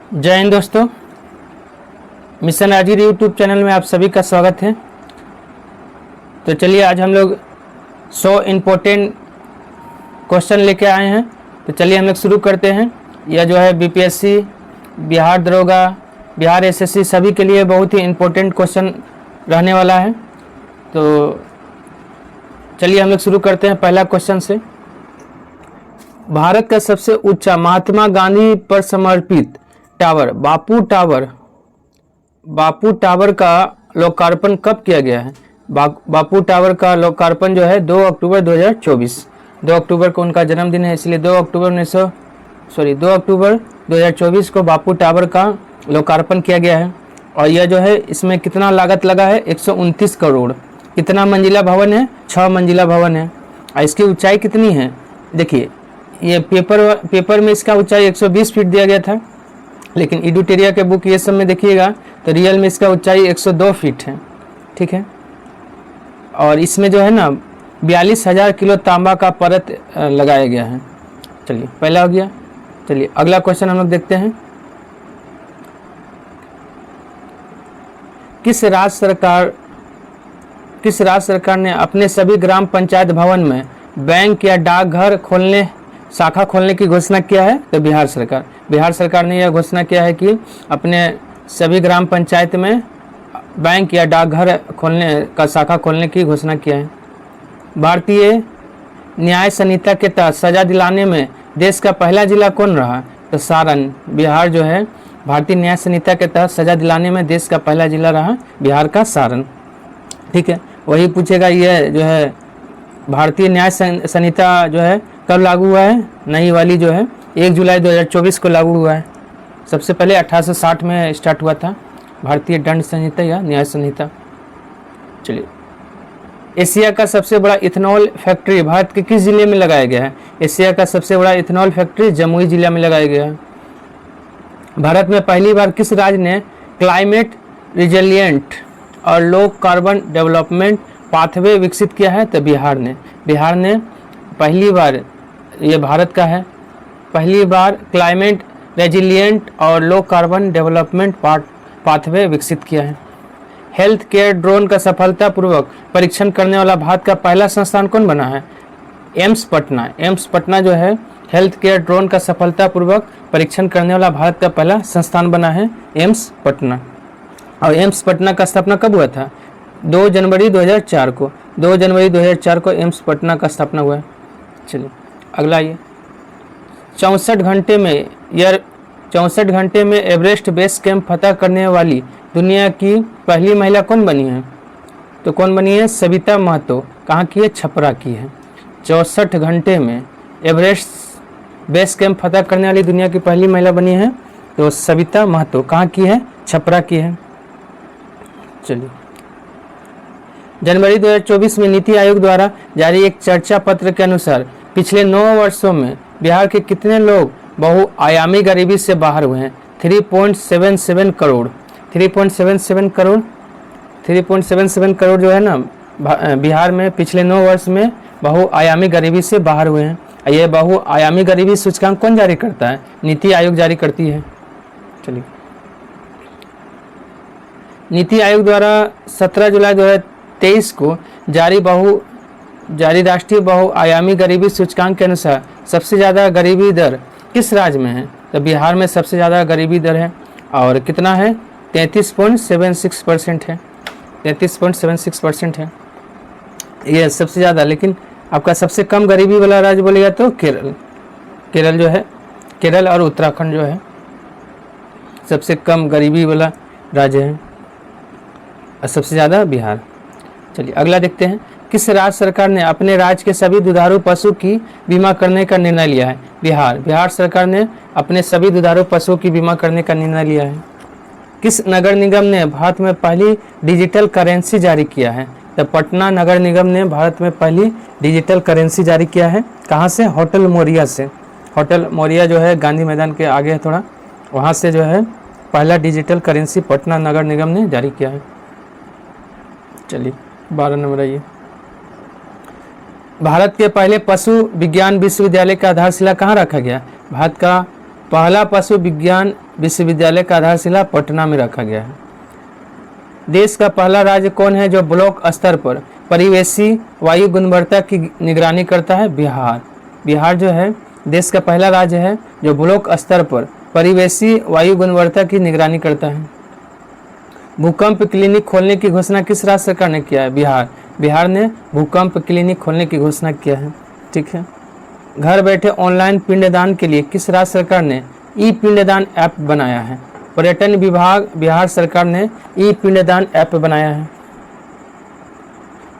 जय हिंद दोस्तों, mission Rajgir YouTube channel में आप सभी का स्वागत है। तो चलिए आज हम लोग 100 इम्पोर्टेंट क्वेश्चन लेके आए हैं। तो चलिए हम लोग शुरू करते हैं। यह जो है बीपीएससी, बिहार दरोगा, बिहार एसएससी सभी के लिए बहुत ही इम्पोर्टेंट क्वेश्चन रहने वाला है। तो चलिए हम लोग शुरू करते हैं पहला क्वेश्चन से। भारत का सबसे ऊंचा महात्मा गांधी पर समर्पित टावर बापू टावर का लोकार्पण कब किया गया है? बापू टावर का लोकार्पण जो है 2 अक्टूबर 2024। 2 अक्टूबर को उनका जन्मदिन है, इसलिए 2 अक्टूबर 2024 को बापू टावर का लोकार्पण किया गया है। और यह जो है इसमें कितना लागत लगा है? 129 करोड़। कितना मंजिला भवन है? 6 मंजिला भवन है। और इसकी ऊंचाई कितनी है? देखिए ये पेपर में इसका ऊंचाई 120 फीट दिया गया था, लेकिन इडुटेरिया के बुक ये सब में देखिएगा तो रियल में इसका ऊंचाई 102 फीट है। ठीक है। और इसमें जो है ना 42,000 किलो तांबा का परत लगाया गया है। चलिए पहला हो गया। चलिए अगला क्वेश्चन हम लोग देखते हैं। किस राज्य सरकार ने अपने सभी ग्राम पंचायत भवन में बैंक या डाकघर शाखा खोलने की घोषणा किया है? तो बिहार सरकार ने यह घोषणा किया है कि अपने सभी ग्राम पंचायत में बैंक या डाकघर शाखा खोलने की घोषणा किया है। भारतीय न्याय संहिता के तहत सजा दिलाने में देश का पहला जिला कौन रहा? तो सारण। बिहार जो है भारतीय न्याय संहिता के तहत सजा दिलाने में देश का पहला जिला रहा बिहार का सारण। ठीक है। वही पूछेगा ये जो है भारतीय न्याय संहिता जो है कब लागू हुआ है? नई वाली जो है 1 जुलाई 2024 को लागू हुआ है। सबसे पहले 1860 में स्टार्ट हुआ था भारतीय दंड संहिता या न्याय संहिता। चलिए एशिया का सबसे बड़ा इथेनॉल फैक्ट्री भारत के किस जिले में लगाया गया है? एशिया का सबसे बड़ा इथेनॉल फैक्ट्री जमुई जिला में लगाया गया है। भारत में पहली बार किस राज्य ने क्लाइमेट रिजिलिएंट और लो कार्बन डेवलपमेंट पाथवे विकसित किया है? तो बिहार ने पहली बार, ये भारत का है, पहली बार क्लाइमेट रेजिलिएंट और लो कार्बन डेवलपमेंट पाथवे विकसित किया है। हेल्थ केयर ड्रोन का सफलतापूर्वक परीक्षण करने वाला भारत का पहला संस्थान कौन बना है? एम्स पटना जो है हेल्थ केयर ड्रोन का सफलतापूर्वक परीक्षण करने वाला भारत का पहला संस्थान बना है एम्स पटना। और एम्स पटना का स्थापना कब हुआ था? 2 जनवरी 2004 को। 2 जनवरी 2004 को एम्स पटना का स्थापना हुआ है। चलिए अगला ये 64 घंटे में एवरेस्ट बेस कैंप फतह करने वाली दुनिया की पहली महिला कौन बनी है? तो कौन बनी है? सविता महतो। कहाँ की है? छपरा की है। 64 घंटे में एवरेस्ट बेस कैंप फतह करने वाली दुनिया की पहली महिला बनी है तो सविता महतो। कहाँ की है? छपरा की है। चलिए जनवरी 2024 में नीति आयोग द्वारा जारी एक चर्चा पत्र के अनुसार पिछले 9 वर्षों में बिहार के कितने लोग बहुआयामी गरीबी से बाहर हुए हैं? 3.77 करोड़। 3.77 करोड़ जो है ना बिहार में पिछले 9 वर्ष में बहुआयामी गरीबी से बाहर हुए हैं। ये बहुआयामी गरीबी सूचकांक कौन जारी करता है? नीति आयोग जारी करती है। चलिए नीति आयोग द्वारा 17 जुलाई 2023 को जारी राष्ट्रीय बहुआयामी गरीबी सूचकांक के अनुसार सबसे ज़्यादा गरीबी दर किस राज्य में है? तो बिहार में सबसे ज़्यादा गरीबी दर है। और कितना है? 33.76% है। 33.76% है ये सबसे ज़्यादा। लेकिन आपका सबसे कम गरीबी वाला राज्य बोलेगा तो केरल जो है, केरल और उत्तराखंड जो है सबसे कम गरीबी वाला राज्य है और सबसे ज़्यादा बिहार। चलिए अगला देखते हैं। किस राज्य सरकार ने अपने राज्य के सभी दुधारू पशु की बीमा करने का निर्णय लिया है? बिहार सरकार ने अपने सभी दुधारू पशुओं की बीमा करने का निर्णय लिया है। किस नगर निगम ने भारत में पहली डिजिटल करेंसी जारी किया है? तो पटना नगर निगम ने भारत में पहली डिजिटल करेंसी जारी किया है। कहाँ से? होटल मोरिया से। होटल मोरिया जो है गांधी मैदान के आगे है थोड़ा, वहाँ से जो है पहला डिजिटल करेंसी पटना नगर निगम ने जारी किया है। चलिए 12 नंबर आइए। भारत के पहले पशु विज्ञान विश्वविद्यालय का आधारशिला कहाँ रखा गया? भारत का पहला पशु विज्ञान विश्वविद्यालय का आधारशिला पटना में रखा गया है। देश का पहला राज्य कौन है जो ब्लॉक स्तर पर परिवेशी वायु गुणवत्ता की निगरानी करता है? बिहार। बिहार जो है देश का पहला राज्य है जो ब्लॉक स्तर पर परिवेशी वायु गुणवत्ता की निगरानी करता है। भूकंप क्लिनिक खोलने की घोषणा किस राज्य सरकार ने किया है? बिहार। बिहार ने भूकंप क्लिनिक खोलने की घोषणा किया है। ठीक है। घर बैठे ऑनलाइन पिंडदान के लिए किस राज्य सरकार ने ई पिंडदान ऐप बनाया है? पर्यटन विभाग बिहार सरकार ने ई पिंडदान ऐप बनाया है।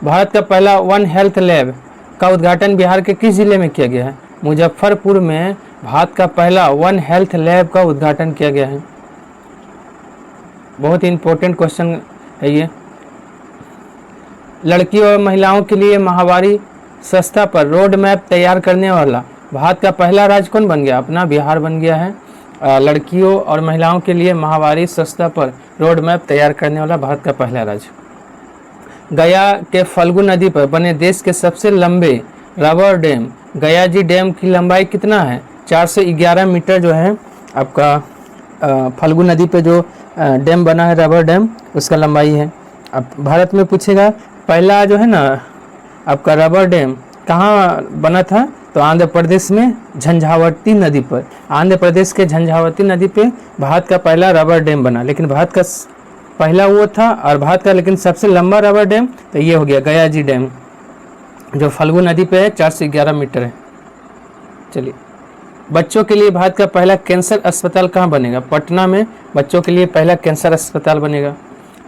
भारत का पहला वन हेल्थ लैब का उद्घाटन बिहार के किस जिले में किया गया है? मुजफ्फरपुर में भारत का पहला वन हेल्थ लैब का उद्घाटन किया गया है। बहुत ही इंपॉर्टेंट क्वेश्चन है ये। लड़कियों और महिलाओं के लिए माहवारी सस्ता पर रोड मैप तैयार करने वाला भारत का पहला राज्य कौन बन गया? अपना बिहार बन गया है। लड़कियों और महिलाओं के लिए माहवारी सस्ता पर रोड मैप तैयार करने वाला भारत का पहला राज्य। गया के फल्गु नदी पर बने देश के सबसे लंबे रबर डैम गया जी डैम की लंबाई कितना है? 411 मीटर जो है आपका फल्गु नदी पे जो डैम बना है रबर डैम, उसका लंबाई है। अब भारत में पूछेगा पहला जो है ना आपका रबर डैम कहाँ बना था? तो आंध्र प्रदेश में झंझावती नदी पर, आंध्र प्रदेश के झंझावती नदी पे भारत का पहला रबर डैम बना। लेकिन भारत का पहला वो था और भारत का लेकिन सबसे लंबा रबर डैम तो ये हो गया गया जी डैम जो फल्गु नदी पे है, 411 मीटर है। चलिए, बच्चों के लिए भारत का पहला कैंसर अस्पताल कहाँ बनेगा? पटना में बच्चों के लिए पहला कैंसर अस्पताल बनेगा।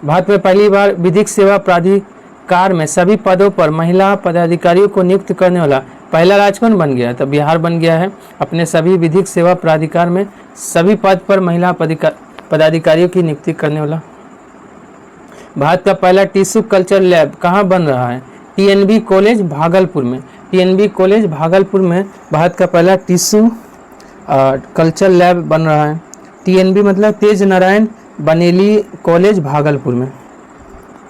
भारत में पहली बार विधिक सेवा प्राधिकार में सभी पदों पर महिला पदाधिकारियों को नियुक्त करने वाला पहला राज्य कौन बन गया? तो बिहार बन गया है। अपने सभी विधिक सेवा प्राधिकार में सभी पद पर महिला पदाधिकारियों की नियुक्ति करने वाला। भारत का पहला टिश्यू कल्चर लैब कहाँ बन रहा है? टीएनबी कॉलेज भागलपुर में। टीएनबी कॉलेज भागलपुर में भारत का पहला टिश्यू कल्चर लैब बन रहा है। टीएनबी मतलब तेज नारायण बनेली कॉलेज भागलपुर में।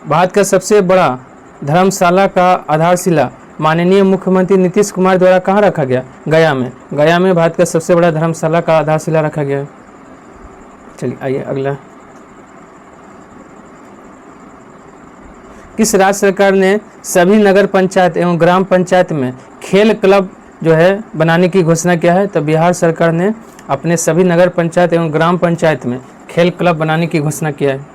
भारत का सबसे बड़ा धर्मशाला का आधारशिला माननीय मुख्यमंत्री नीतीश कुमार द्वारा कहाँ रखा गया? गया में। गया में भारत का सबसे बड़ा धर्मशाला का आधारशिला रखा गया है। चलिए आइए अगला। किस राज्य सरकार ने सभी नगर पंचायत एवं ग्राम पंचायत में खेल क्लब जो है बनाने की घोषणा किया है? तो बिहार सरकार ने अपने सभी नगर पंचायत एवं ग्राम पंचायत में खेल क्लब बनाने की घोषणा किया है।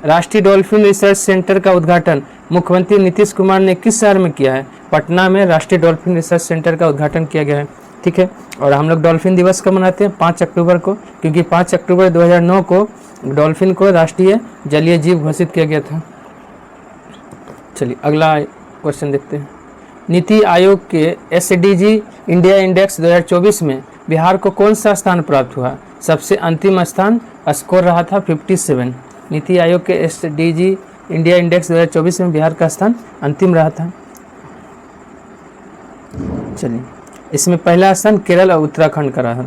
राष्ट्रीय डॉल्फिन रिसर्च सेंटर का उद्घाटन मुख्यमंत्री नीतीश कुमार ने किस शहर में किया है? पटना में राष्ट्रीय डॉल्फिन रिसर्च सेंटर का उद्घाटन किया गया है। ठीक है। और हम लोग डॉल्फिन दिवस कब मनाते हैं? 5 अक्टूबर को, क्योंकि 5 अक्टूबर 2009 को डॉल्फिन को राष्ट्रीय जलीय जीव घोषित किया गया था। चलिए अगला क्वेश्चन देखते हैं। नीति आयोग के SDG इंडिया इंडेक्स 2024 में बिहार को कौन सा स्थान प्राप्त हुआ? सबसे अंतिम स्थान स्कोर रहा था 57। नीति आयोग के SDG इंडिया इंडेक्स 2024 में बिहार का स्थान अंतिम रहा था। चलिए, इसमें पहला स्थान केरल और उत्तराखंड का रहा।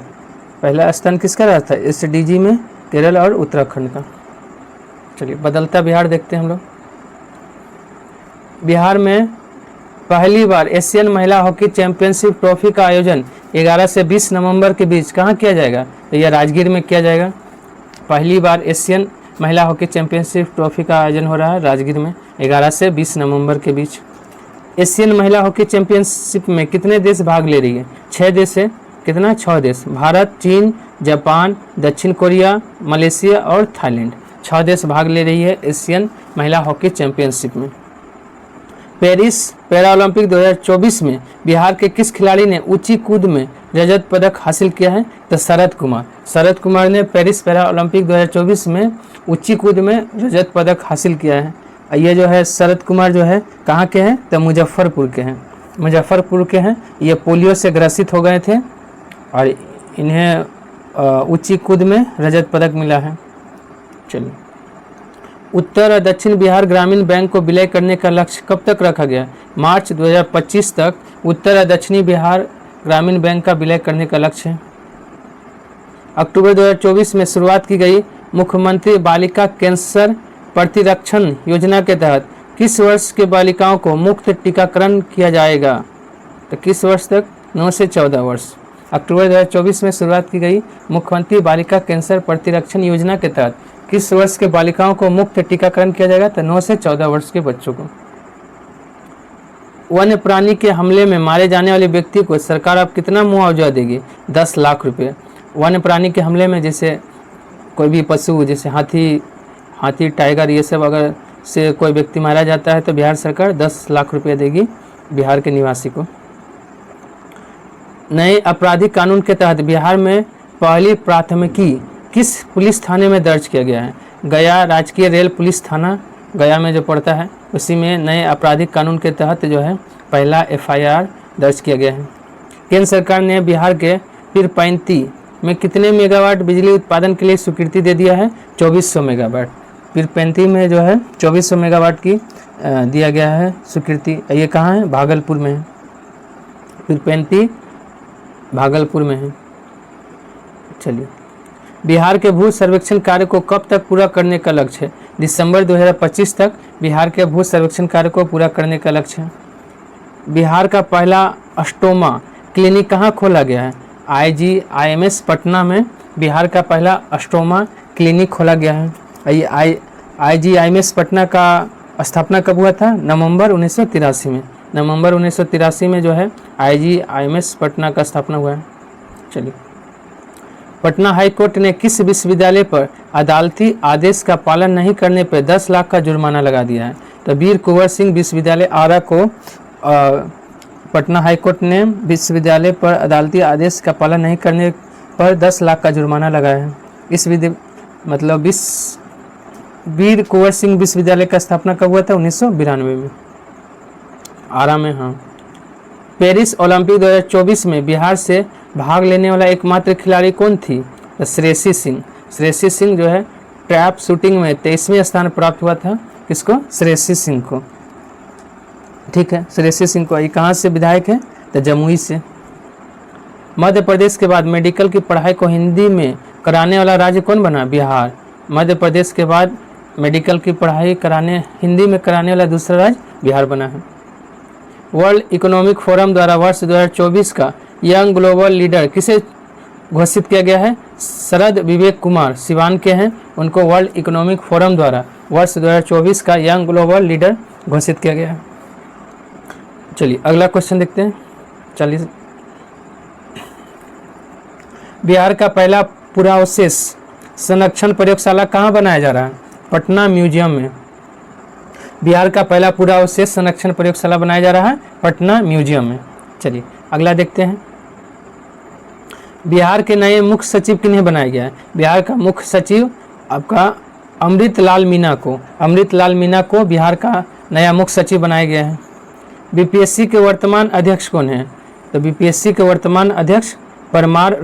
पहला स्थान किसका रहा था? SDG में केरल और उत्तराखंड का। चलिए बदलता बिहार देखते हैं हम लोग। बिहार में पहली बार एशियन महिला हॉकी चैंपियनशिप ट्रॉफी का आयोजन 11 से 20 नवंबर के बीच कहाँ किया जाएगा? तो यह राजगीर में किया जाएगा। पहली बार एशियन महिला हॉकी चैंपियनशिप ट्रॉफी का आयोजन हो रहा है राजगीर में 11 से 20 नवंबर के बीच। एशियन महिला हॉकी चैंपियनशिप में कितने देश भाग ले रही है? 6 देश है। कितना? 6 देश। भारत, चीन, जापान, दक्षिण कोरिया, मलेशिया और थाईलैंड। 6 देश भाग ले रही है एशियन महिला हॉकी चैंपियनशिप में। पेरिस पैरा ओलंपिक 2024 में बिहार के किस खिलाड़ी ने ऊंची कूद में रजत पदक हासिल किया है? तो शरद कुमार। शरद कुमार ने पेरिस पैरा ओलंपिक 2024 में ऊंची कूद में रजत पदक हासिल किया है। ये जो है शरद कुमार जो है कहाँ के हैं? तो मुजफ्फरपुर के हैं। मुजफ्फरपुर के हैं। ये पोलियो से ग्रसित हो गए थे और इन्हें ऊंची कूद में रजत पदक मिला है। चलिए, उत्तर और दक्षिण बिहार ग्रामीण बैंक को विलय करने का लक्ष्य कब तक रखा गया? मार्च 2025 तक उत्तर और दक्षिणी बिहार ग्रामीण बैंक का विलय करने का लक्ष्य है। अक्टूबर 2024 में शुरुआत की गई मुख्यमंत्री बालिका कैंसर प्रतिरक्षण योजना के तहत किस वर्ष के बालिकाओं को मुफ्त टीकाकरण किया जाएगा? तो किस वर्ष तक? 9 से 14 वर्ष। अक्टूबर 2024 में शुरुआत की गई मुख्यमंत्री बालिका कैंसर प्रतिरक्षण योजना के तहत किस वर्ष के बालिकाओं को मुफ्त टीकाकरण किया जाएगा? तो 9 से 14 वर्ष के बच्चों को। वन्य प्राणी के हमले में मारे जाने वाले व्यक्ति को सरकार अब कितना मुआवजा देगी? 10 लाख रुपये। वन्य प्राणी के हमले में जैसे कोई भी पशु जैसे हाथी टाइगर ये सब अगर से कोई व्यक्ति मारा जाता है तो बिहार सरकार 10 लाख रुपये देगी बिहार के निवासी को। नए आपराधिक कानून के तहत बिहार में पहली प्राथमिकी किस पुलिस थाने में दर्ज किया गया है? गया राजकीय रेल पुलिस थाना गया में जो पड़ता है उसी में नए आपराधिक कानून के तहत जो है पहला FIR दर्ज किया गया है। केंद्र सरकार ने बिहार के पीरपैंती में कितने मेगावाट बिजली उत्पादन के लिए स्वीकृति दे दिया है? 2400 मेगावाट। पीरपैंती में जो है 2400 मेगावाट की दिया गया है स्वीकृति। ये कहाँ है? भागलपुर में है। पीरपैंती भागलपुर में है। चलिए, बिहार के भू सर्वेक्षण कार्य को कब तक पूरा करने का लक्ष्य है? दिसंबर 2025 तक बिहार के भू सर्वेक्षण कार्य को पूरा करने का लक्ष्य है। बिहार का पहला अस्टोमा क्लिनिक कहाँ खोला गया है? IGIMS पटना में बिहार का पहला अस्टोमा क्लिनिक खोला गया है। ये IGIMS पटना का स्थापना कब हुआ था? नवंबर 1983 में। नवंबर 1983 में जो है IGIMS पटना का स्थापना हुआ है। चलिए, पटना हाई कोर्ट ने किस विश्वविद्यालय पर अदालती आदेश का पालन नहीं करने पर 10 लाख का जुर्माना लगा दिया है? तो वीर कुंवर सिंह विश्वविद्यालय आरा को पटना हाई कोर्ट ने विश्वविद्यालय पर अदालती आदेश का पालन नहीं करने पर 10 लाख का जुर्माना लगाया है। इस वीर कुंवर सिंह विश्वविद्यालय का स्थापना कब हुआ था? 1992 में, आरा में। हाँ, पेरिस ओलंपिक 2024 में बिहार से भाग लेने वाला एकमात्र खिलाड़ी कौन थी? तो श्रेयसी सिंह। श्रेयसी सिंह जो है ट्रैप शूटिंग में 23वें स्थान प्राप्त हुआ था। किसको? श्रेयसी सिंह को। ठीक है, श्रेयसी सिंह को। ये कहाँ से विधायक है? तो जमुई से। मध्य प्रदेश के बाद मेडिकल की पढ़ाई को हिंदी में कराने वाला राज्य कौन बना? बिहार। मध्य प्रदेश के बाद मेडिकल की पढ़ाई हिंदी में कराने वाला दूसरा राज्य बिहार बना है। वर्ल्ड इकोनॉमिक फोरम द्वारा वर्ष 2024 का यंग ग्लोबल लीडर किसे घोषित किया गया है? शरद विवेक कुमार सिवान के हैं, उनको वर्ल्ड इकोनॉमिक फोरम द्वारा वर्ष 2024 का यंग ग्लोबल लीडर घोषित किया गया है। चलिए, अगला क्वेश्चन देखते हैं। चलिए, बिहार का पहला पुरावशेष संरक्षण प्रयोगशाला कहाँ बनाया जा रहा है? पटना म्यूजियम में। बिहार का पहला पुरावशेष संरक्षण प्रयोगशाला बनाया जा रहा है पटना म्यूजियम में। चलिए, अगला देखते हैं। बिहार के नए मुख्य सचिव किन्हें बनाया गया है? बिहार का मुख्य सचिव आपका अमृतलाल मीणा को बिहार का नया मुख्य सचिव बनाया गया है। BPSC के वर्तमान अध्यक्ष कौन है? तो BPSC के वर्तमान अध्यक्ष परमार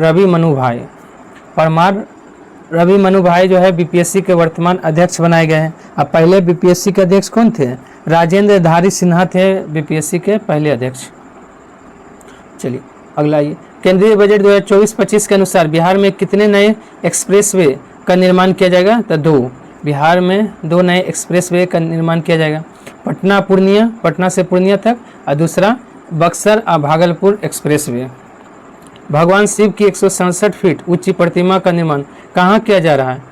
रवि मनु भाई जो है BPSC के वर्तमान अध्यक्ष बनाए गए हैं। अब पहले BPSC के अध्यक्ष कौन थे? राजेंद्र धारी सिन्हा थे BPSC के पहले अध्यक्ष। चलिए, अगला ये केंद्रीय बजट 2024-25 के अनुसार बिहार में कितने नए एक्सप्रेसवे का निर्माण किया जाएगा? तो 2। बिहार में 2 नए एक्सप्रेसवे का निर्माण किया जाएगा। पटना से पूर्णिया तक, और दूसरा बक्सर और भागलपुर एक्सप्रेसवे। भगवान शिव की 167 फीट ऊंची प्रतिमा का निर्माण कहाँ किया जा रहा है?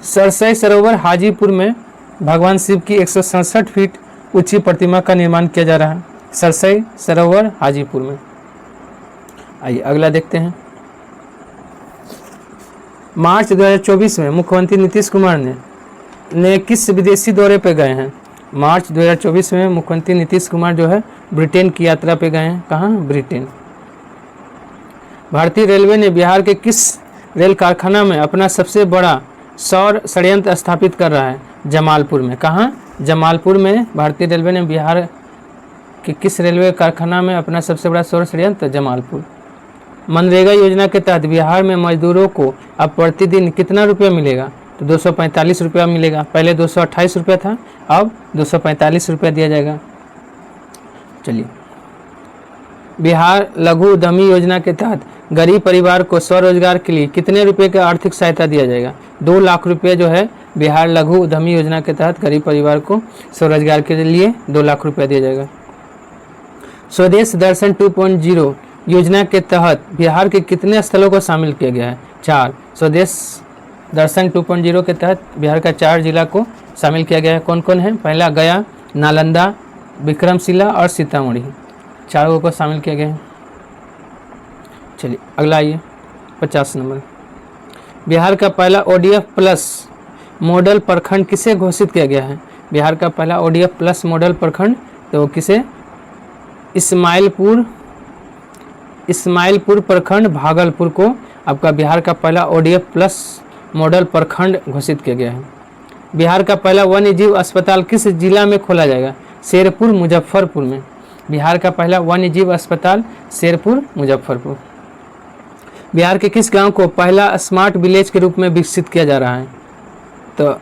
सरसई सरोवर हाजीपुर में भगवान शिव की 167 फीट ऊंची प्रतिमा का निर्माण किया जा रहा है सरसई सरोवर हाजीपुर में। आइए अगला देखते हैं। मार्च 2024 में मुख्यमंत्री नीतीश कुमार ने किस विदेशी दौरे पर गए हैं? मार्च 2024 में मुख्यमंत्री नीतीश कुमार जो है ब्रिटेन की यात्रा पे गए हैं। कहाँ? ब्रिटेन। भारतीय रेलवे ने बिहार के किस रेल कारखाना में अपना सबसे बड़ा सौर संयंत्र स्थापित कर रहा है? जमालपुर में। कहाँ? जमालपुर में भारतीय रेलवे ने बिहार के किस रेलवे कारखाना में अपना सबसे बड़ा सौर संयंत्र? जमालपुर। मनरेगा योजना के तहत बिहार में मजदूरों को अब प्रतिदिन कितना रुपया मिलेगा? तो 245 रुपया मिलेगा। पहले 228 रुपया था, अब 245 रुपया दिया जाएगा। चलिए, बिहार लघु उद्यमी योजना के तहत गरीब परिवार को स्वरोजगार के लिए कितने रुपए का आर्थिक सहायता दिया जाएगा? 2 लाख रुपये जो है बिहार लघु उद्यमी योजना के तहत गरीब परिवार को स्वरोजगार के लिए 2 लाख रुपया दिया जाएगा। स्वदेश दर्शन 2.0 योजना के तहत बिहार के कितने स्थलों को शामिल किया गया है? 4। स्वदेश दर्शन 2.0 के तहत बिहार का 4 जिला को शामिल किया गया है। कौन कौन है? पहला गया, नालंदा, विक्रमशिला और सीतामढ़ी, 4 को शामिल किया गया है। चलिए अगला आइए 50 नंबर। बिहार का पहला ODF प्लस मॉडल प्रखंड किसे घोषित किया गया है? बिहार का पहला ODF प्लस मॉडल प्रखंड तो किसे? इस्माइलपुर प्रखंड भागलपुर को आपका बिहार का पहला ODF प्लस मॉडल प्रखंड घोषित किया गया है। बिहार का पहला वन्यजीव अस्पताल किस जिला में खोला जाएगा? शेरपुर, मुजफ्फरपुर में। बिहार का पहला वन्यजीव अस्पताल शेरपुर, मुजफ्फरपुर। बिहार के किस गांव को पहला स्मार्ट विलेज के रूप में विकसित किया जा रहा है? तो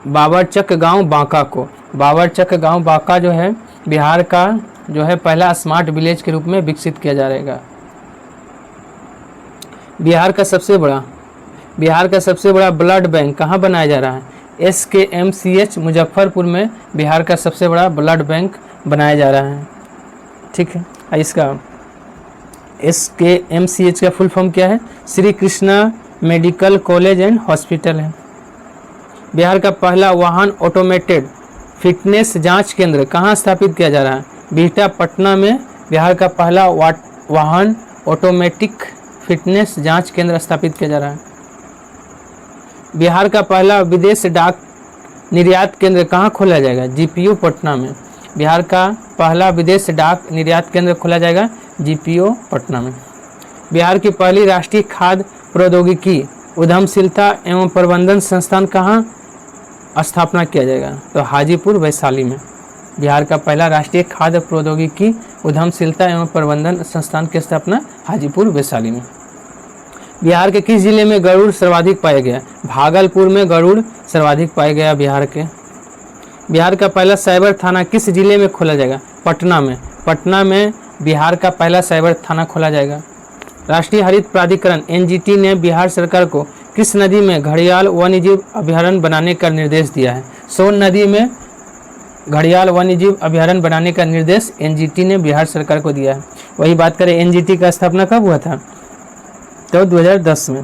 बाबरचक गांव बांका को। बाबरचक गांव बांका जो है बिहार का जो है पहला स्मार्ट विलेज के रूप में विकसित किया जा रहेगा। बिहार का सबसे बड़ा ब्लड बैंक कहाँ बनाया जा रहा है? SKMCH मुजफ्फरपुर में बिहार का सबसे बड़ा ब्लड बैंक बनाया जा रहा है। ठीक है, इसका SKMCH का फुल फॉर्म क्या है? Shri Krishna medical college and hospital है। बिहार का पहला वाहन ऑटोमेटेड फिटनेस जांच केंद्र कहाँ स्थापित किया जा रहा है? बिहटा, पटना में बिहार का पहला वाहन ऑटोमेटिक फिटनेस जांच केंद्र स्थापित किया जा रहा है। बिहार का पहला विदेश डाक निर्यात केंद्र कहाँ खोला जाएगा? GPO पटना में। बिहार का पहला विदेश डाक निर्यात केंद्र खोला जाएगा GPO पटना में। बिहार की पहली राष्ट्रीय खाद्य प्रौद्योगिकी उद्यमशीलता एवं प्रबंधन संस्थान कहाँ स्थापना किया जाएगा? तो हाजीपुर, वैशाली में। बिहार का पहला राष्ट्रीय खाद्य प्रौद्योगिकी उद्यमशीलता एवं प्रबंधन संस्थान की स्थापना हाजीपुर, वैशाली में। बिहार के किस जिले में गरुड़ सर्वाधिक पाया गया? भागलपुर में गरुड़ सर्वाधिक पाया गया बिहार के। बिहार का पहला साइबर थाना किस जिले में खोला जाएगा? पटना में। पटना में बिहार का पहला साइबर थाना खोला जाएगा। राष्ट्रीय हरित प्राधिकरण NGT ने बिहार सरकार को किस नदी में घड़ियाल वन्यजीव अभयारण्य बनाने का निर्देश दिया है? सोन नदी में घड़ियाल वन्यजीव अभयारण्य बनाने का निर्देश NGT ने बिहार सरकार को दिया है। वही बात करें NGT का स्थापना कब हुआ था? तो 2010 में।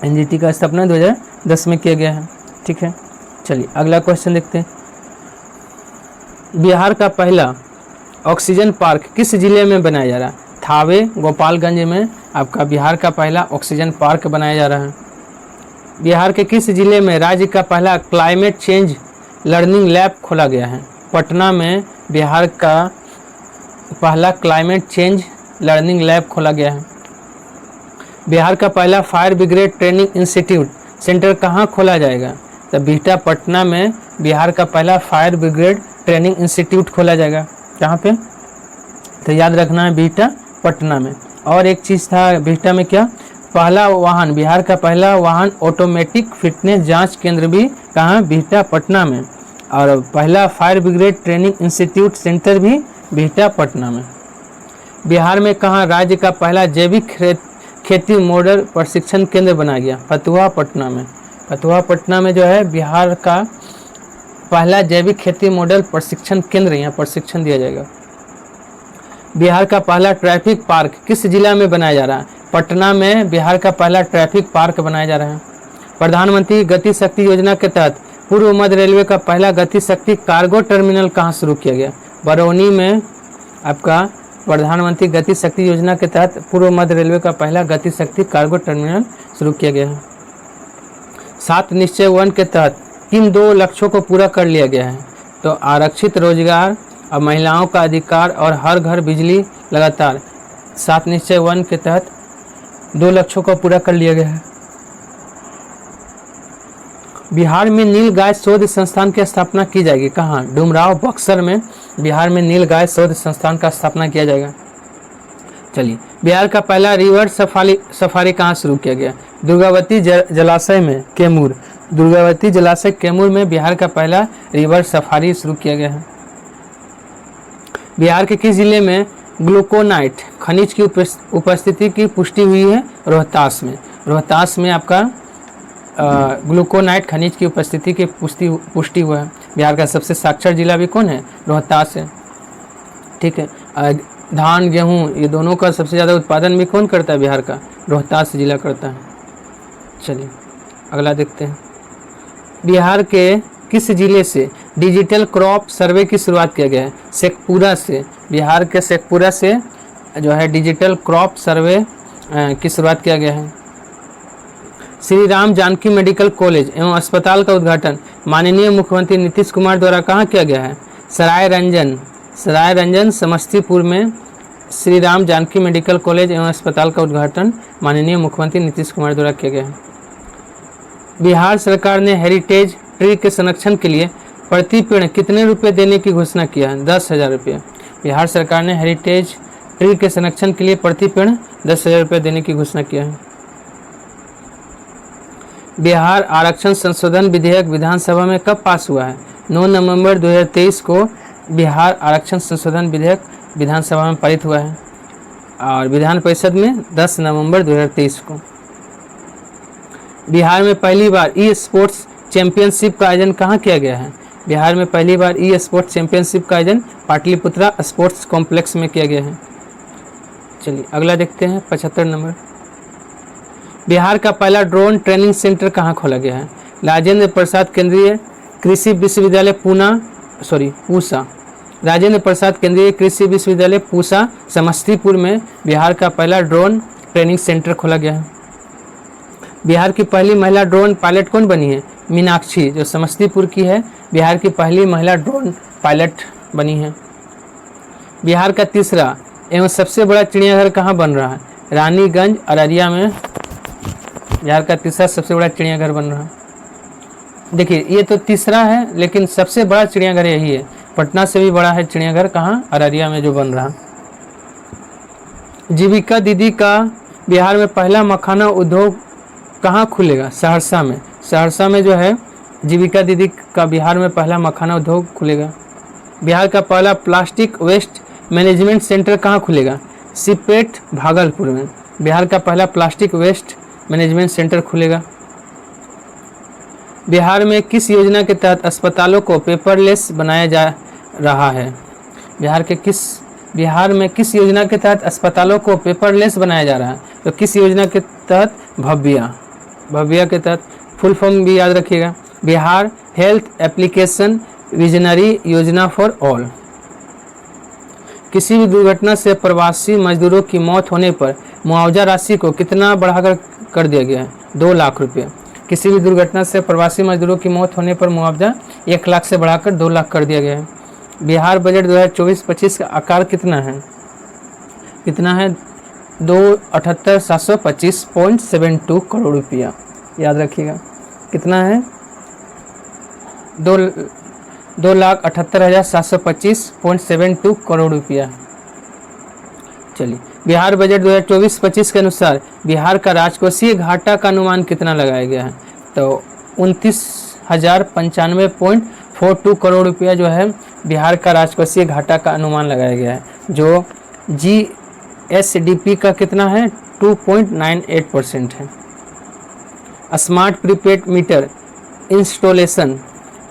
NGT का स्थापना 2010 में किया गया है। ठीक है, चलिए अगला क्वेश्चन देखते हैं। बिहार का पहला ऑक्सीजन पार्क किस जिले में बनाया जा रहा है? थावे, गोपालगंज में आपका बिहार का पहला ऑक्सीजन पार्क बनाया जा रहा है। बिहार के किस जिले में राज्य का पहला क्लाइमेट चेंज लर्निंग लैब खोला गया है? पटना में बिहार का पहला क्लाइमेट चेंज लर्निंग लैब खोला गया है। बिहार का पहला fire brigade training institute centre कहाँ खोला जाएगा? तो बिहटा, पटना में बिहार का पहला फायर ब्रिगेड ट्रेनिंग इंस्टीट्यूट खोला जाएगा। कहाँ पे? तो याद रखना है बिहटा, पटना में। और एक चीज़ था बिहटा में क्या? पहला वाहन, बिहार का पहला वाहन ऑटोमेटिक फिटनेस जांच केंद्र भी कहाँ? बिहटा, पटना में। और पहला fire brigade training institute centre भी बिहटा, पटना में। बिहार में कहाँ राज्य का पहला जैविक खेती मॉडल प्रशिक्षण केंद्र बनाया गया? फतुहा, पटना में। फतुहा, पटना में जो है बिहार का पहला जैविक खेती मॉडल प्रशिक्षण केंद्र, यहाँ प्रशिक्षण दिया जाएगा। बिहार का पहला ट्रैफिक पार्क किस जिला में बनाया जा रहा है? पटना में बिहार का पहला ट्रैफिक पार्क बनाया जा रहा है। प्रधानमंत्री गति शक्ति योजना के तहत पूर्व मध्य रेलवे का पहला गति शक्ति कार्गो टर्मिनल कहाँ शुरू किया गया? बरौनी में आपका प्रधानमंत्री गति शक्ति योजना के तहत पूर्व मध्य रेलवे का पहला गति शक्ति कार्गो टर्मिनल शुरू किया गया है। 7 निश्चय 1 के तहत किन 2 लक्ष्यों को पूरा कर लिया गया है? तो आरक्षित रोजगार और महिलाओं का अधिकार और हर घर बिजली लगातार 7 निश्चय 1 के तहत 2 लक्ष्यों को पूरा कर लिया गया है। बिहार में नील गाय शोध संस्थान की स्थापना की जाएगी कहाँ? डुमराव, बक्सर में बिहार में नील गाय शोध संस्थान का स्थापना किया जाएगा। चलिए, बिहार का पहला रिवर सफारी कहाँ शुरू किया गया? दुर्गावती जलाशय में, कैमूर। दुर्गावती जलाशय कैमूर में बिहार का पहला रिवर सफारी शुरू किया गया है। बिहार के किस जिले में ग्लूकोनाइट खनिज की उपस्थिति की पुष्टि हुई है? रोहतास में। रोहतास में आपका ग्लूकोनाइट खनिज की उपस्थिति की पुष्टि हुआ है। बिहार का सबसे साक्षर जिला भी कौन है? रोहतास है। ठीक है, धान गेहूँ ये दोनों का सबसे ज़्यादा उत्पादन भी कौन करता है? बिहार का रोहतास जिला करता है। चलिए अगला देखते हैं। बिहार के किस जिले से डिजिटल क्रॉप सर्वे की शुरुआत किया गया है? शेखपुरा से। बिहार के शेखपुरा से जो है डिजिटल क्रॉप सर्वे की शुरुआत किया गया है। श्री राम जानकी मेडिकल कॉलेज एवं अस्पताल का उद्घाटन माननीय मुख्यमंत्री नीतीश कुमार द्वारा कहाँ किया गया है? सराय रंजन समस्तीपुर में श्री राम जानकी मेडिकल कॉलेज एवं अस्पताल का उद्घाटन माननीय मुख्यमंत्री नीतीश कुमार द्वारा किया गया है। बिहार सरकार ने हेरिटेज ट्री के संरक्षण के लिए प्रति पेड़ कितने रुपए देने की घोषणा किया है? 10,000 रुपये। बिहार सरकार ने हेरिटेज ट्री के संरक्षण के लिए प्रति पेड़ 10,000 रुपये देने की घोषणा किया है। बिहार आरक्षण संशोधन विधेयक विधानसभा में कब पास हुआ है? 9 नवंबर 2023 को बिहार आरक्षण संशोधन विधेयक विधानसभा में पारित हुआ है और विधान परिषद में 10 नवंबर 2023 को। बिहार में पहली बार ई स्पोर्ट्स चैंपियनशिप का आयोजन कहाँ किया गया है? बिहार में पहली बार ई स्पोर्ट्स चैंपियनशिप का आयोजन पाटलिपुत्रा स्पोर्ट्स कॉम्प्लेक्स में किया गया है। चलिए अगला देखते हैं 75 नंबर। बिहार का पहला ड्रोन ट्रेनिंग सेंटर कहाँ खोला गया है? राजेंद्र प्रसाद केंद्रीय कृषि विश्वविद्यालय पूसा। राजेंद्र प्रसाद केंद्रीय कृषि विश्वविद्यालय पूसा समस्तीपुर में बिहार का पहला ड्रोन ट्रेनिंग सेंटर खोला गया है। बिहार की पहली महिला ड्रोन पायलट कौन बनी है? मीनाक्षी, जो समस्तीपुर की है, बिहार की पहली महिला ड्रोन पायलट बनी है। बिहार का तीसरा एवं सबसे बड़ा चिड़ियाघर कहाँ बन रहा है? रानीगंज अररिया में बिहार का तीसरा सबसे बड़ा चिड़ियाघर बन रहा है। देखिए ये तो तीसरा है लेकिन सबसे बड़ा चिड़ियाघर यही है। पटना से भी बड़ा है चिड़ियाघर, कहाँ? अररिया में जो बन रहा। जीविका दीदी का बिहार में पहला मखाना उद्योग कहाँ खुलेगा? सहरसा में। सहरसा में जो है जीविका दीदी का बिहार में पहला मखाना उद्योग खुलेगा। बिहार का पहला प्लास्टिक वेस्ट मैनेजमेंट सेंटर कहाँ खुलेगा? सिपेट भागलपुर में बिहार का पहला प्लास्टिक वेस्ट मैनेजमेंट सेंटर खुलेगा। बिहार में किस योजना के तहत अस्पतालों को पेपरलेस बनाया जा रहा है? बिहार में किस योजना के तहत अस्पतालों को पेपरलेस बनाया जा रहा है? तो किस योजना के तहत? भव्या के तहत। फुल फॉर्म भी याद रखिएगा, बिहार हेल्थ एप्लीकेशन विजनरी योजना फॉर ऑल। किसी भी दुर्घटना से प्रवासी मजदूरों की मौत होने पर मुआवजा राशि को कितना बढ़ाकर कर दिया गया है? 2 लाख रुपये। किसी भी दुर्घटना से प्रवासी मजदूरों की मौत होने पर मुआवजा 1 लाख से बढ़ाकर 2 लाख कर दिया गया है। बिहार बजट 2024-25 का आकार कितना है? 2,78,725.72 करोड़ रुपया। याद रखिएगा कितना है? 2,78,725.72 करोड़ रुपया। चलिए बिहार बजट 2024-25 के अनुसार बिहार का राजकोषीय घाटा का अनुमान कितना लगाया गया है? तो 29,095.42 करोड़ रुपया जो है बिहार का राजकोषीय घाटा का अनुमान लगाया गया है, जो GSDP का कितना है? 2.98% है। स्मार्ट प्रीपेड मीटर इंस्टॉलेशन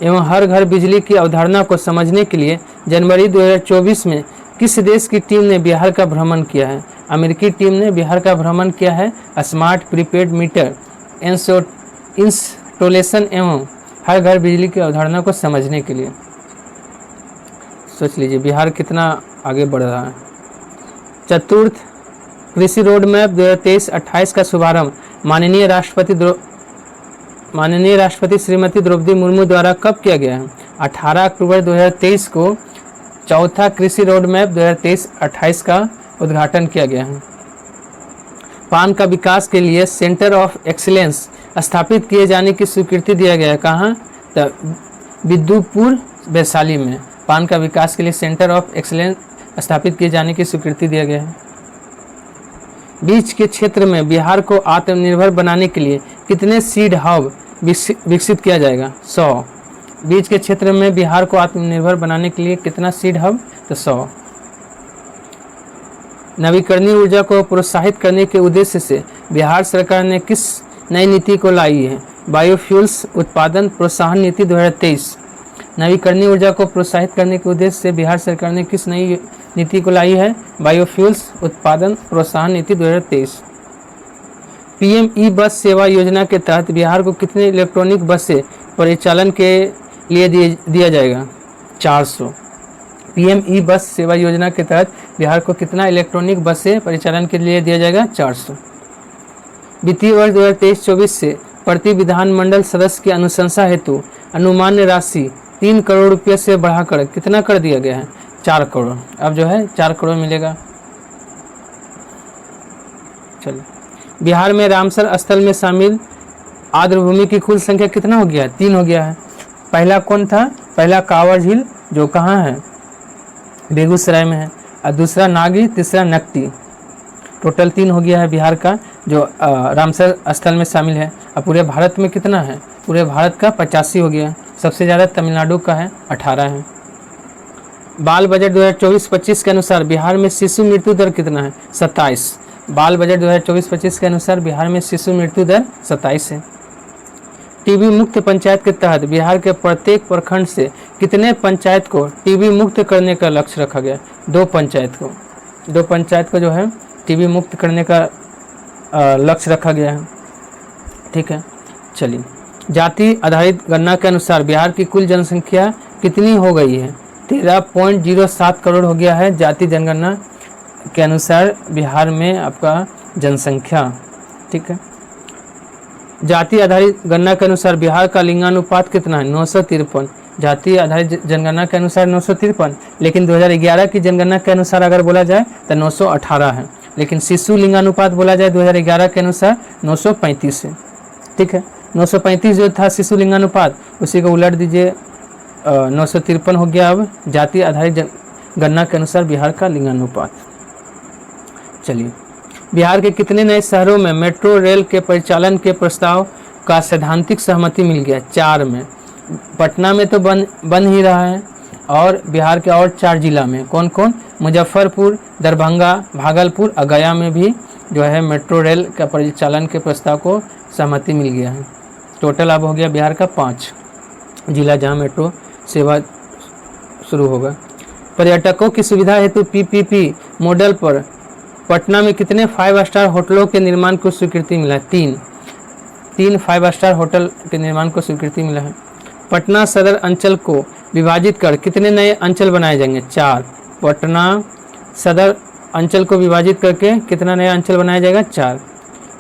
एवं हर घर बिजली की अवधारणा को समझने के लिए जनवरी 2024 में किस देश की टीम ने बिहार का भ्रमण किया है? अमेरिकी टीम ने बिहार का भ्रमण किया है स्मार्ट प्रीपेड मीटर इंस्टॉलेशन एवं हर घर बिजली की अवधारणा को समझने के लिए। सोच लीजिए बिहार कितना आगे बढ़ रहा है। चतुर्थ कृषि रोड मैप 2023-28 का शुभारंभ माननीय राष्ट्रपति श्रीमती द्रौपदी मुर्मू द्वारा कब किया गया है? 18 अक्टूबर 2023 को चौथा कृषि रोड मैप 2023-28 का उद्घाटन किया गया है। पान का विकास के लिए सेंटर ऑफ एक्सीलेंस स्थापित किए जाने की स्वीकृति दिया गया है। कहाँ? तो विद्युपुर वैशाली में पान का विकास के लिए सेंटर ऑफ एक्सीलेंस स्थापित किए जाने की स्वीकृति दिया गया है। बीज के क्षेत्र में बिहार को आत्मनिर्भर बनाने के लिए कितने सीड हब विकसित किया जाएगा? 100। बीज के क्षेत्र में बिहार को आत्मनिर्भर बनाने के लिए कितना सीड हब? तो 100। नवीकरणीय ऊर्जा को प्रोत्साहित करने के उद्देश्य से बिहार सरकार ने किस नई नीति को लाई है? बायोफ्यूल्स उत्पादन प्रोत्साहन नीति 2023। नवीकरणीय ऊर्जा को प्रोत्साहित करने के उद्देश्य से बिहार सरकार ने किस नई नीति को लाई है? बायोफ्यूल्स उत्पादन प्रोत्साहन नीति 2023। पीएम ई बस सेवा योजना के तहत बिहार को कितने इलेक्ट्रॉनिक बसें परिचालन के लिए दिया जाएगा? 400। पीएम ई बस सेवा योजना के तहत बिहार को कितना इलेक्ट्रॉनिक बसें परिचालन के लिए दिया जाएगा? 400। वित्तीय वर्ष 2023-24 से प्रति विधानमंडल सदस्य की अनुशंसा हेतु अनुमान्य राशि 3 करोड़ रुपये से बढ़ाकर कितना कर दिया गया है? 4 करोड़। अब जो है 4 करोड़ मिलेगा। चलिए, बिहार में रामसर स्थल में शामिल आर्द्रभूमि की कुल संख्या कितना हो गया है? 3 हो गया है। पहला कौन था? पहला कांवर झील जो कहाँ है? बेगूसराय में है। और दूसरा नागी, तीसरा नकटी। टोटल 3 हो गया है बिहार का जो रामसर स्थल में शामिल है। अब पूरे भारत में कितना है? पूरे भारत का 85 हो गया। सबसे ज़्यादा तमिलनाडु का है, 18 है। बाल बजट 2024-25 के अनुसार बिहार में शिशु मृत्यु दर कितना है? 27। बाल बजट 2024-25 के अनुसार बिहार में शिशु मृत्यु दर 27 है। टीबी मुक्त पंचायत के तहत बिहार के प्रत्येक प्रखंड से कितने पंचायत को टीबी मुक्त करने का लक्ष्य रखा गया? 2 पंचायत को जो है टीबी मुक्त करने का लक्ष्य रखा गया है। ठीक है, चलिए, जाति आधारित गणना के अनुसार बिहार की कुल जनसंख्या कितनी हो गई है? 13.07 करोड़ हो गया है जाति जनगणना के अनुसार बिहार में आपका जनसंख्या। ठीक है, जाति आधारित गणना के अनुसार बिहार का लिंगानुपात कितना है? 953। जाति आधारित जनगणना के अनुसार 953, लेकिन 2011 की जनगणना के अनुसार अगर बोला जाए तो 918 है। लेकिन शिशु लिंगानुपात बोला जाए 2011 के अनुसार 935 है। ठीक है, 935 जो था शिशु लिंगानुपात, उसी को उलट दीजिए, 953 हो गया। अब जाति आधारित गणना के अनुसार बिहार का लिंगानुपात। चलिए, बिहार के कितने नए शहरों में मेट्रो रेल के परिचालन के प्रस्ताव का सैद्धांतिक सहमति मिल गया? 4 में। पटना में तो बन ही रहा है, और बिहार के और 4 जिला में कौन कौन? मुजफ्फरपुर, दरभंगा, भागलपुर और गया में भी जो है मेट्रो रेल का परिचालन के प्रस्ताव को सहमति मिल गया है। टोटल अब हो गया बिहार का 5 जिला जहाँ मेट्रो सेवा शुरू होगा। पर्यटकों की सुविधा हेतु पीपीपी मॉडल पर पटना में कितने 5 स्टार होटलों के निर्माण को स्वीकृति मिला है? 3 5 स्टार होटल के निर्माण को स्वीकृति मिला है। पटना सदर अंचल को विभाजित कर कितने नए अंचल बनाए जाएंगे? 4। पटना सदर अंचल को विभाजित करके कितना नया अंचल बनाया जाएगा? 4।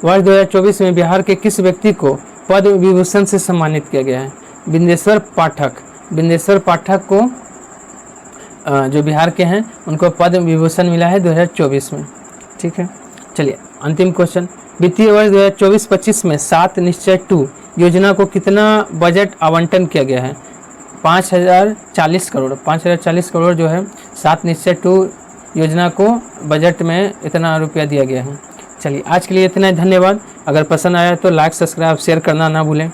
वर्ष 2024 में बिहार के किस व्यक्ति को पद्म विभूषण से सम्मानित किया गया है? बिंदेश्वर पाठक को जो बिहार के हैं उनको पद्म विभूषण मिला है 2024 में। ठीक है, चलिए अंतिम क्वेश्चन। वित्तीय वर्ष 2024-25 में 7 निश्चय 2 योजना को कितना बजट आवंटन किया गया है? 5040 करोड़। 5040 करोड़ जो है 7 निश्चय 2 योजना को बजट में इतना रुपया दिया गया है। चलिए, आज के लिए इतना ही। धन्यवाद। अगर पसंद आया तो लाइक, सब्सक्राइब, शेयर करना ना भूलें।